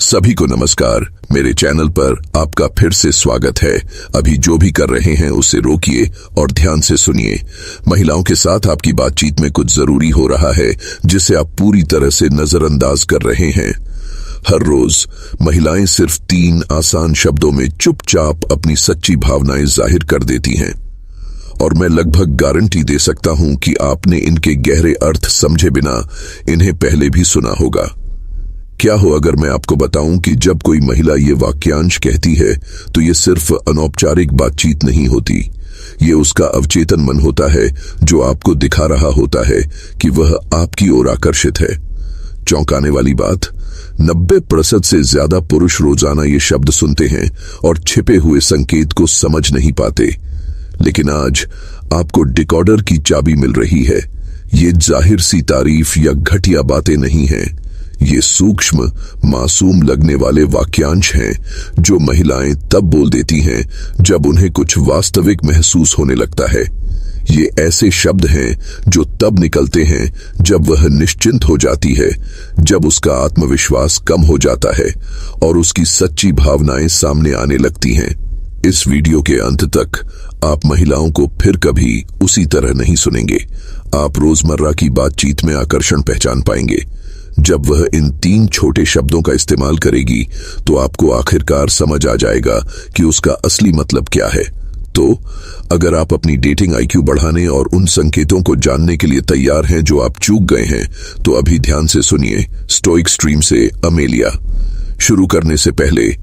सभी को नमस्कार। मेरे चैनल पर आपका फिर से स्वागत है। अभी जो भी कर रहे हैं उसे रोकिए और ध्यान से सुनिए। महिलाओं के साथ आपकी बातचीत में कुछ जरूरी हो रहा है जिसे आप पूरी तरह से नजरअंदाज कर रहे हैं। हर रोज महिलाएं सिर्फ 3 आसान शब्दों में चुपचाप अपनी सच्ची भावनाएं जाहिर कर देती हैं, और मैं लगभग गारंटी दे सकता हूं कि आपने इनके गहरे अर्थ समझे बिना इन्हें पहले भी सुना होगा। क्या हो अगर मैं आपको बताऊं कि जब कोई महिला ये वाक्यांश कहती है तो ये सिर्फ अनौपचारिक बातचीत नहीं होती, ये उसका अवचेतन मन होता है जो आपको दिखा रहा होता है कि वह आपकी ओर आकर्षित है। चौंकाने वाली बात, 90% से ज्यादा पुरुष रोजाना ये शब्द सुनते हैं और छिपे हुए संकेत को समझ नहीं पाते। लेकिन आज आपको डिकोडर की चाबी मिल रही है। ये जाहिर सी तारीफ या घटिया बातें नहीं हैं, ये सूक्ष्म मासूम लगने वाले वाक्यांश हैं जो महिलाएं तब बोल देती हैं जब उन्हें कुछ वास्तविक महसूस होने लगता है। ये ऐसे शब्द हैं जो तब निकलते हैं जब वह निश्चिंत हो जाती है, जब उसका आत्मविश्वास कम हो जाता है और उसकी सच्ची भावनाएं सामने आने लगती हैं। इस वीडियो के अंत तक आप महिलाओं को फिर कभी उसी तरह नहीं सुनेंगे। आप रोजमर्रा की बातचीत में आकर्षण पहचान पाएंगे। जब वह इन 3 छोटे शब्दों का इस्तेमाल करेगी तो आपको आखिरकार समझ आ जाएगा कि उसका असली मतलब क्या है। तो अगर आप अपनी डेटिंग आईक्यू बढ़ाने और उन संकेतों को जानने के लिए तैयार हैं जो आप चूक गए हैं, तो अभी ध्यान से सुनिए। स्टोइक स्ट्रीम से अमेलिया। शुरू करने से पहले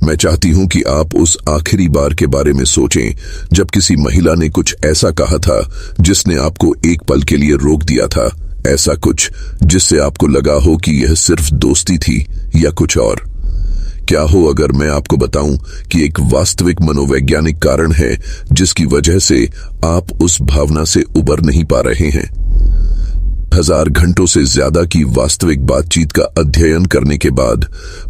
मैं चाहती हूं कि आप उस आखिरी बार के बारे में सोचें जब किसी महिला ने कुछ ऐसा कहा था जिसने आपको एक पल के लिए रोक दिया था। ऐसा कुछ जिससे आपको लगा हो कि यह सिर्फ दोस्ती थी या कुछ और। क्या हो अगर मैं आपको बताऊं कि एक वास्तविक मनोवैज्ञानिक कारण है जिसकी वजह से आप उस भावना से उबर नहीं पा रहे हैं। 1000 घंटों से ज्यादा की वास्तविक बातचीत का अध्ययन करने के बाद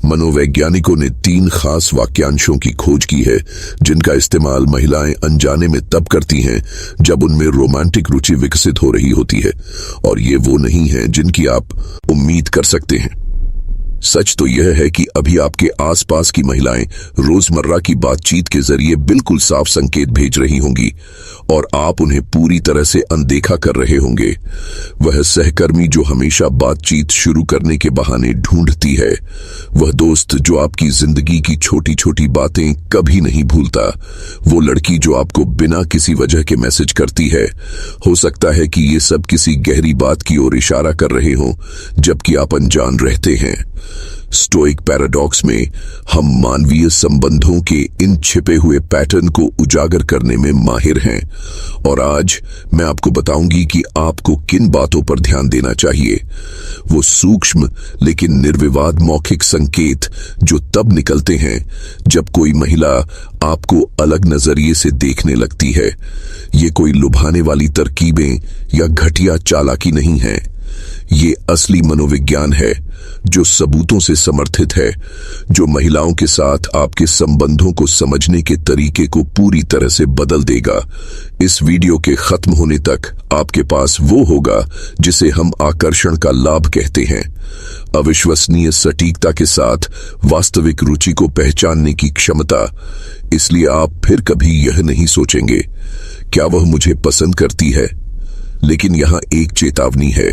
मनोवैज्ञानिकों ने 3 खास वाक्यांशों की खोज की है जिनका इस्तेमाल महिलाएं अनजाने में तब करती हैं जब उनमें रोमांटिक रुचि विकसित हो रही होती है, और ये वो नहीं है जिनकी आप उम्मीद कर सकते हैं। सच तो यह है कि अभी आपके आसपास की महिलाएं रोजमर्रा की बातचीत के जरिए बिल्कुल साफ संकेत भेज रही होंगी और आप उन्हें पूरी तरह से अनदेखा कर रहे होंगे। वह सहकर्मी जो हमेशा बातचीत शुरू करने के बहाने ढूंढती है, वह दोस्त जो आपकी जिंदगी की छोटी छोटी बातें कभी नहीं भूलता, वो लड़की जो आपको बिना किसी वजह के मैसेज करती है। हो सकता है कि ये सब किसी गहरी बात की ओर इशारा कर रहे हों जबकि आप अनजान रहते हैं। स्टोइक पैराडॉक्स में हम मानवीय संबंधों के इन छिपे हुए पैटर्न को उजागर करने में माहिर हैं, और आज मैं आपको बताऊंगी कि आपको किन बातों पर ध्यान देना चाहिए। वो सूक्ष्म लेकिन निर्विवाद मौखिक संकेत जो तब निकलते हैं जब कोई महिला आपको अलग नजरिए से देखने लगती है। ये कोई लुभाने वाली तरकीबें या घटिया चालाकी नहीं है। ये असली मनोविज्ञान है जो सबूतों से समर्थित है, जो महिलाओं के साथ आपके संबंधों को समझने के तरीके को पूरी तरह से बदल देगा। इस वीडियो के खत्म होने तक आपके पास वो होगा जिसे हम आकर्षण का लाभ कहते हैं, अविश्वसनीय सटीकता के साथ वास्तविक रुचि को पहचानने की क्षमता। इसलिए आप फिर कभी यह नहीं सोचेंगे क्या वह मुझे पसंद करती है। लेकिन यहां एक चेतावनी है,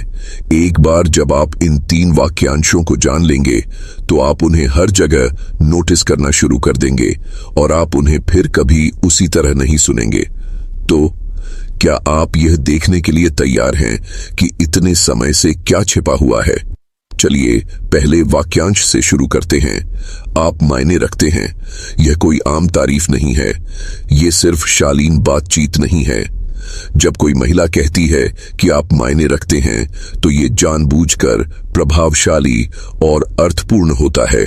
एक बार जब आप इन 3 वाक्यांशों को जान लेंगे तो आप उन्हें हर जगह नोटिस करना शुरू कर देंगे और आप उन्हें फिर कभी उसी तरह नहीं सुनेंगे। तो क्या आप यह देखने के लिए तैयार हैं कि इतने समय से क्या छिपा हुआ है? चलिए पहले वाक्यांश से शुरू करते हैं। आप मायने रखते हैं। यह कोई आम तारीफ नहीं है, यह सिर्फ शालीन बातचीत नहीं है। जब कोई महिला कहती है कि आप मायने रखते हैं तो ये जानबूझकर प्रभावशाली और अर्थपूर्ण होता है।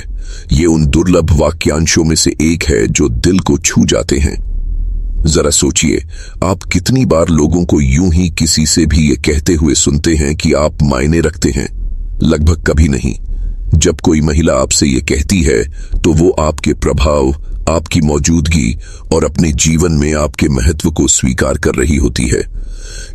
ये उन दुर्लभ वाक्यांशों में से एक है जो दिल को छू जाते हैं। जरा सोचिए, आप कितनी बार लोगों को यूं ही किसी से भी ये कहते हुए सुनते हैं कि आप मायने रखते हैं? लगभग कभी नहीं। जब कोई महिला आपसे ये कहती है तो वो आपके प्रभाव, आपकी मौजूदगी और अपने जीवन में आपके महत्व को स्वीकार कर रही होती है।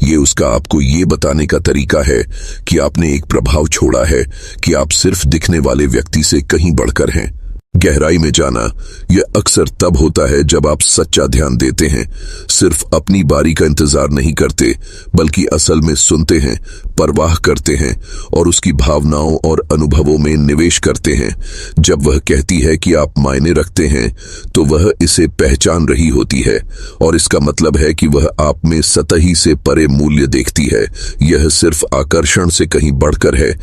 ये उसका आपको ये बताने का तरीका है कि आपने एक प्रभाव छोड़ा है कि आप सिर्फ दिखने वाले व्यक्ति से कहीं बढ़कर हैं। गहराई में जाना यह अक्सर तब होता है जब आप सच्चा ध्यान देते हैं, सिर्फ अपनी बारी का इंतजार नहीं करते बल्कि असल में सुनते हैं, परवाह करते हैं और उसकी भावनाओं और अनुभवों में निवेश करते हैं। जब वह कहती है कि आप मायने रखते हैं तो वह इसे पहचान रही होती है और इसका मतलब है कि वह आप में सतही से परे मूल्य देखती है। यह सिर्फ आकर्षण से कहीं बढ़कर है,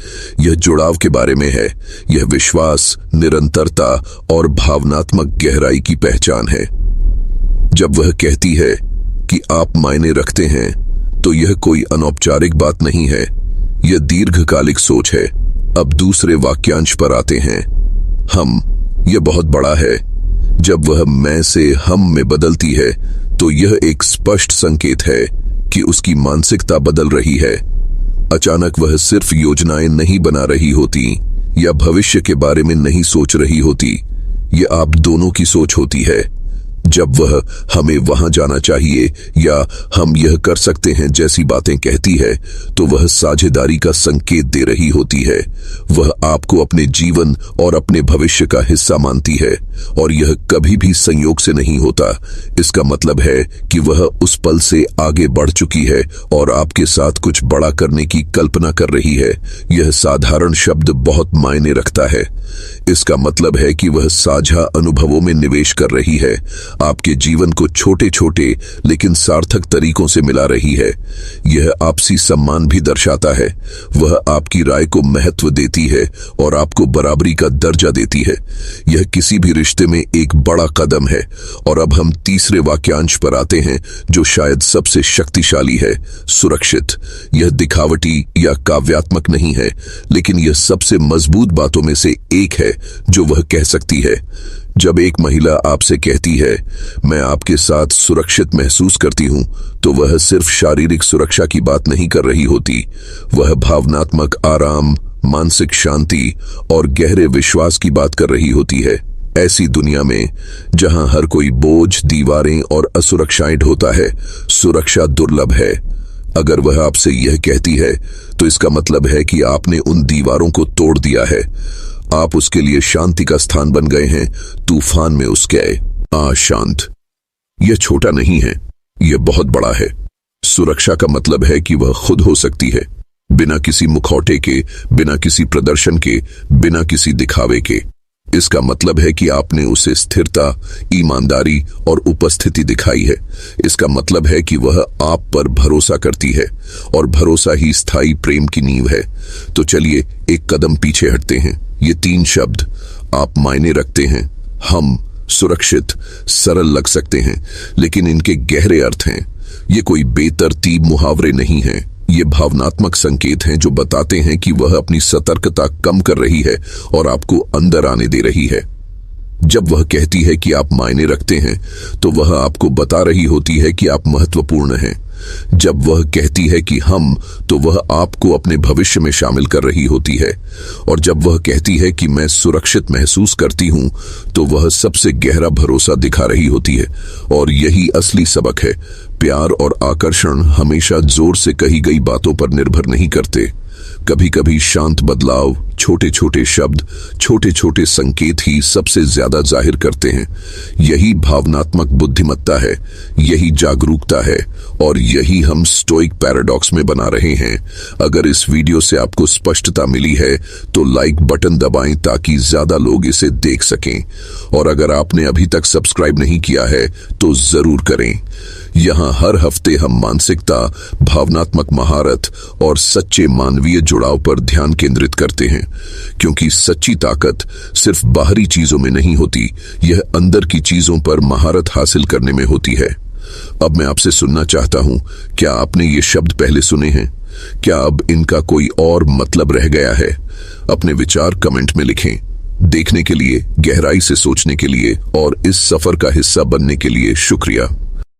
यह जुड़ाव के बारे में है, यह विश्वास, निरंतरता और भावनात्मक गहराई की पहचान है। जब वह कहती है कि आप मायने रखते हैं तो यह कोई अनौपचारिक बात नहीं है, यह दीर्घकालिक सोच है। अब दूसरे वाक्यांश पर आते हैं। हम, यह बहुत बड़ा है। जब वह मैं से हम में बदलती है तो यह एक स्पष्ट संकेत है कि उसकी मानसिकता बदल रही है। अचानक वह सिर्फ योजनाएं नहीं बना रही होती या भविष्य के बारे में नहीं सोच रही होती, यह आप दोनों की सोच होती है। जब वह हमें वहां जाना चाहिए या हम यह कर सकते हैं जैसी बातें कहती है तो वह साझेदारी का संकेत दे रही होती है। वह आपको अपने जीवन और अपने भविष्य का हिस्सा मानती है और यह कभी भी संयोग से नहीं होता। इसका मतलब है कि वह उस पल से आगे बढ़ चुकी है और आपके साथ कुछ बड़ा करने की कल्पना कर रही है। यह साधारण शब्द बहुत मायने रखता है। इसका मतलब है कि वह साझा अनुभवों में निवेश कर रही है, आपके जीवन को छोटे छोटे लेकिन सार्थक तरीकों से मिला रही है। यह आपसी सम्मान भी दर्शाता है। वह आपकी राय को महत्व देती है और आपको बराबरी का दर्जा देती है। यह किसी भी रिश्ते में एक बड़ा कदम है। और अब हम तीसरे वाक्यांश पर आते हैं जो शायद सबसे शक्तिशाली है, सुरक्षित। यह दिखावटी या काव्यात्मक नहीं है, लेकिन यह सबसे मजबूत बातों में से एक है जो वह कह सकती है। जब एक महिला आपसे कहती है मैं आपके साथ सुरक्षित महसूस करती हूं, तो वह सिर्फ शारीरिक सुरक्षा की बात नहीं कर रही होती। वह भावनात्मक आराम, मानसिक शांति और गहरे विश्वास की बात कर रही होती है। ऐसी दुनिया में जहां हर कोई बोझ, दीवारें और असुरक्षाएं ढोता है, सुरक्षा दुर्लभ है। अगर वह आपसे यह कहती है तो इसका मतलब है कि आपने उन दीवारों को तोड़ दिया है। आप उसके लिए शांति का स्थान बन गए हैं, तूफान में उसके शांत। यह छोटा नहीं है, यह बहुत बड़ा है। सुरक्षा का मतलब है कि वह खुद हो सकती है, बिना किसी मुखौटे के, बिना किसी प्रदर्शन के, बिना किसी दिखावे के। इसका मतलब है कि आपने उसे स्थिरता, ईमानदारी और उपस्थिति दिखाई है। इसका मतलब है कि वह आप पर भरोसा करती है और भरोसा ही स्थायी प्रेम की नींव है। तो चलिए एक कदम पीछे हटते हैं। ये तीन शब्द, आप मायने रखते हैं, हम, सुरक्षित, सरल लग सकते हैं, लेकिन इनके गहरे अर्थ हैं। ये कोई बेतरतीब मुहावरे नहीं हैं। ये भावनात्मक संकेत हैं जो बताते हैं कि वह अपनी सतर्कता कम कर रही है और आपको अंदर आने दे रही है। जब वह कहती है कि आप मायने रखते हैं तो वह आपको बता रही होती है कि आप महत्वपूर्ण हैं। जब वह कहती है कि हम, तो वह आपको अपने भविष्य में शामिल कर रही होती है। और जब वह कहती है कि मैं सुरक्षित महसूस करती हूं, तो वह सबसे गहरा भरोसा दिखा रही होती है। और यही असली सबक है। प्यार और आकर्षण हमेशा जोर से कही गई बातों पर निर्भर नहीं करते। कभी कभी शांत बदलाव, छोटे छोटे शब्द, छोटे छोटे संकेत ही सबसे ज्यादा जाहिर करते हैं। यही भावनात्मक बुद्धिमत्ता है, यही जागरूकता है और यही हम स्टोइक पैराडॉक्स में बना रहे हैं। अगर इस वीडियो से आपको स्पष्टता मिली है तो लाइक बटन दबाएं ताकि ज्यादा लोग इसे देख सकें। और अगर आपने अभी तक सब्सक्राइब नहीं किया है तो जरूर करें। यहाँ हर हफ्ते हम मानसिकता, भावनात्मक महारत और सच्चे मानवीय जुड़ाव पर ध्यान केंद्रित करते हैं, क्योंकि सच्ची ताकत सिर्फ बाहरी चीजों में नहीं होती, यह अंदर की चीजों पर महारत हासिल करने में होती है। अब मैं आपसे सुनना चाहता हूं, क्या आपने ये शब्द पहले सुने हैं? क्या अब इनका कोई और मतलब रह गया है? अपने विचार कमेंट में लिखें। देखने के लिए, गहराई से सोचने के लिए और इस सफर का हिस्सा बनने के लिए शुक्रिया।